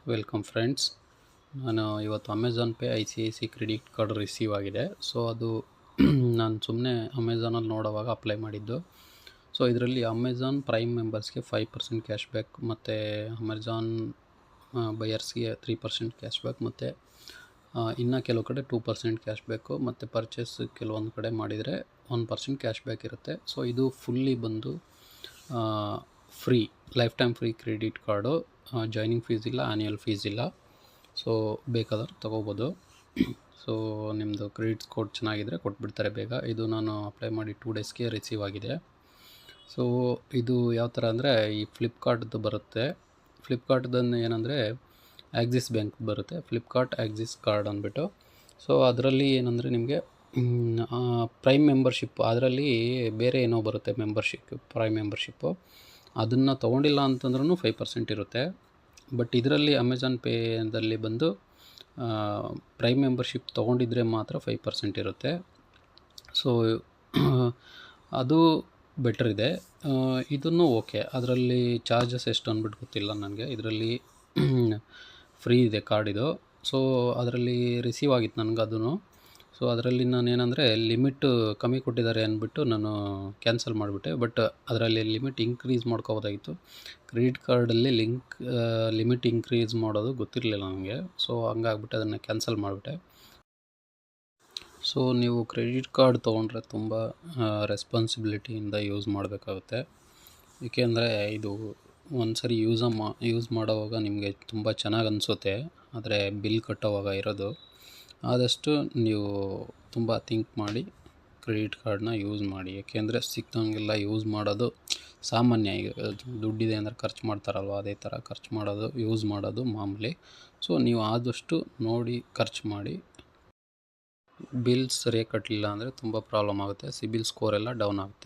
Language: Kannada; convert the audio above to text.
Welcome friends. ನಾನು ಇವತ್ತು Amazon pay I C I C credit card receive ಆಗಿದೆ. ಸೊ ಅದು ನಾನು ಸುಮ್ಮನೆ ಅಮೆಝಾನಲ್ಲಿ ನೋಡೋವಾಗ ಅಪ್ಲೈ ಮಾಡಿದ್ದು. ಸೊ ಇದರಲ್ಲಿ ಅಮೆಝಾನ್ ಪ್ರೈಮ್ ಮೆಂಬರ್ಸ್ಗೆ 5% ಕ್ಯಾಶ್ ಬ್ಯಾಕ್ ಮತ್ತು ಅಮೆಝಾನ್ ಬಯರ್ಸ್ಗೆ 3% ಕ್ಯಾಶ್ ಬ್ಯಾಕ್ ಮತ್ತು ಇನ್ನು ಕೆಲವು ಕಡೆ 2% ಕ್ಯಾಶ್ ಬ್ಯಾಕು ಮತ್ತು ಪರ್ಚೇಸ್ ಕೆಲವೊಂದು ಕಡೆ ಮಾಡಿದರೆ 1% ಕ್ಯಾಶ್ ಬ್ಯಾಕ್ ಇರುತ್ತೆ. ಸೊ ಇದು ಫುಲ್ಲಿ ಬಂದು free, life time free credit card. Joining fees ಇಲ್ಲ, ಆ್ಯನ್ಯಲ್ ಫೀಸ್ ಇಲ್ಲ. ಸೊ ಬೇಕಾದ್ರೆ ತೊಗೋಬೋದು. ಸೊ ನಿಮ್ಮದು ಕ್ರೆಡಿಟ್ ಸ್ಕೋರ್ ಚೆನ್ನಾಗಿದ್ದರೆ ಕೊಟ್ಬಿಡ್ತಾರೆ ಬೇಗ. ಇದು ನಾನು ಅಪ್ಲೈ ಮಾಡಿ 2 ಡೇಸ್ಗೆ ರಿಸೀವ್ ಆಗಿದೆ. ಸೊ ಇದು ಯಾವ ಥರ ಅಂದರೆ ಈ ಫ್ಲಿಪ್ಕಾರ್ಟ್ದು ಬರುತ್ತೆ. ಫ್ಲಿಪ್ಕಾರ್ಟ್ದನ್ನು ಏನಂದರೆ ಆಕ್ಸಿಸ್ ಬ್ಯಾಂಕ್ ಬರುತ್ತೆ, ಫ್ಲಿಪ್ಕಾರ್ಟ್ ಆಕ್ಸಿಸ್ ಕಾರ್ಡ್ ಅಂದ್ಬಿಟ್ಟು. ಸೊ ಅದರಲ್ಲಿ ಏನಂದರೆ ನಿಮಗೆ ಪ್ರೈಮ್ ಮೆಂಬರ್ಶಿಪ್, ಅದರಲ್ಲಿ ಬೇರೆ ಏನೋ ಬರುತ್ತೆ ಮೆಂಬರ್ಶಿಪ್, ಪ್ರೈಮ್ ಮೆಂಬರ್ಶಿಪ್ಪು. ಅದನ್ನು ತೊಗೊಂಡಿಲ್ಲ ಅಂತಂದ್ರೂ 5% ಇರುತ್ತೆ. ಬಟ್ ಇದರಲ್ಲಿ ಅಮೆಝಾನ್ ಪೇದಲ್ಲಿ ಬಂದು ಪ್ರೈಮ್ ಮೆಂಬರ್ಶಿಪ್ ತೊಗೊಂಡಿದ್ರೆ ಮಾತ್ರ 5% ಇರುತ್ತೆ. ಸೊ ಅದು ಬೆಟರ್ ಇದೆ. ಇದನ್ನು ಓಕೆ. ಅದರಲ್ಲಿ ಚಾರ್ಜಸ್ ಎಷ್ಟು ಅಂದ್ಬಿಟ್ಟು ಗೊತ್ತಿಲ್ಲ ನನಗೆ. ಇದರಲ್ಲಿ ಫ್ರೀ ಇದೆ ಕಾರ್ಡಿದು. ಸೊ ಅದರಲ್ಲಿ ರಿಸೀವ್ ಆಗಿತ್ತು ನನಗೆ ಅದೂ. ಸೊ ಅದರಲ್ಲಿ ನಾನೇನಂದರೆ ಲಿಮಿಟ್ ಕಮ್ಮಿ ಕೊಟ್ಟಿದ್ದಾರೆ ಅಂದ್ಬಿಟ್ಟು ನಾನು ಕ್ಯಾನ್ಸಲ್ ಮಾಡಿಬಿಟ್ಟೆ. ಬಟ್ ಅದರಲ್ಲಿ ಲಿಮಿಟ್ ಇನ್ಕ್ರೀಸ್ ಮಾಡ್ಕೋಬೋದಾಗಿತ್ತು. ಕ್ರೆಡಿಟ್ ಕಾರ್ಡಲ್ಲಿ ಲಿಮಿಟ್ ಇನ್ಕ್ರೀಸ್ ಮಾಡೋದು ಗೊತ್ತಿರಲಿಲ್ಲ ನನಗೆ. ಸೊ ಹಂಗಾಗ್ಬಿಟ್ಟು ಅದನ್ನು ಕ್ಯಾನ್ಸಲ್ ಮಾಡಿಬಿಟ್ಟೆ. ಸೊ ನೀವು ಕ್ರೆಡಿಟ್ ಕಾರ್ಡ್ ತೊಗೊಂಡ್ರೆ ತುಂಬ ರೆಸ್ಪಾನ್ಸಿಬಿಲಿಟಿಯಿಂದ ಯೂಸ್ ಮಾಡಬೇಕಾಗುತ್ತೆ. ಏಕೆಂದರೆ ಇದು ಒಂದು ಸರಿ ಯೂಸ್ ಮಾಡೋವಾಗ ನಿಮಗೆ ತುಂಬ ಚೆನ್ನಾಗಿ ಅನಿಸುತ್ತೆ, ಆದರೆ ಬಿಲ್ ಕಟ್ಟೋವಾಗ ಇರೋದು. ಆದಷ್ಟು ನೀವು ತುಂಬ ಥಿಂಕ್ ಮಾಡಿ ಕ್ರೆಡಿಟ್ ಕಾರ್ಡನ್ನ ಯೂಸ್ ಮಾಡಿ. ಏಕೆಂದರೆ ಸಿಕ್ತಂಗೆಲ್ಲ ಯೂಸ್ ಮಾಡೋದು ಸಾಮಾನ್ಯ. ಈಗ ದುಡ್ಡಿದೆ ಅಂದರೆ ಖರ್ಚು ಮಾಡ್ತಾರಲ್ವ, ಅದೇ ಥರ ಖರ್ಚು ಮಾಡೋದು, ಯೂಸ್ ಮಾಡೋದು ಮಾಮೂಲಿ. ಸೊ ನೀವು ಆದಷ್ಟು ನೋಡಿ ಖರ್ಚು ಮಾಡಿ. ಬಿಲ್ಸ್ ಸರಿಯಾಗಿ ಕಟ್ಟಲಿಲ್ಲ ಅಂದರೆ ತುಂಬ ಪ್ರಾಬ್ಲಮ್ ಆಗುತ್ತೆ, ಸಿಬಿಲ್ ಸ್ಕೋರ್ ಎಲ್ಲ ಡೌನ್ ಆಗುತ್ತೆ.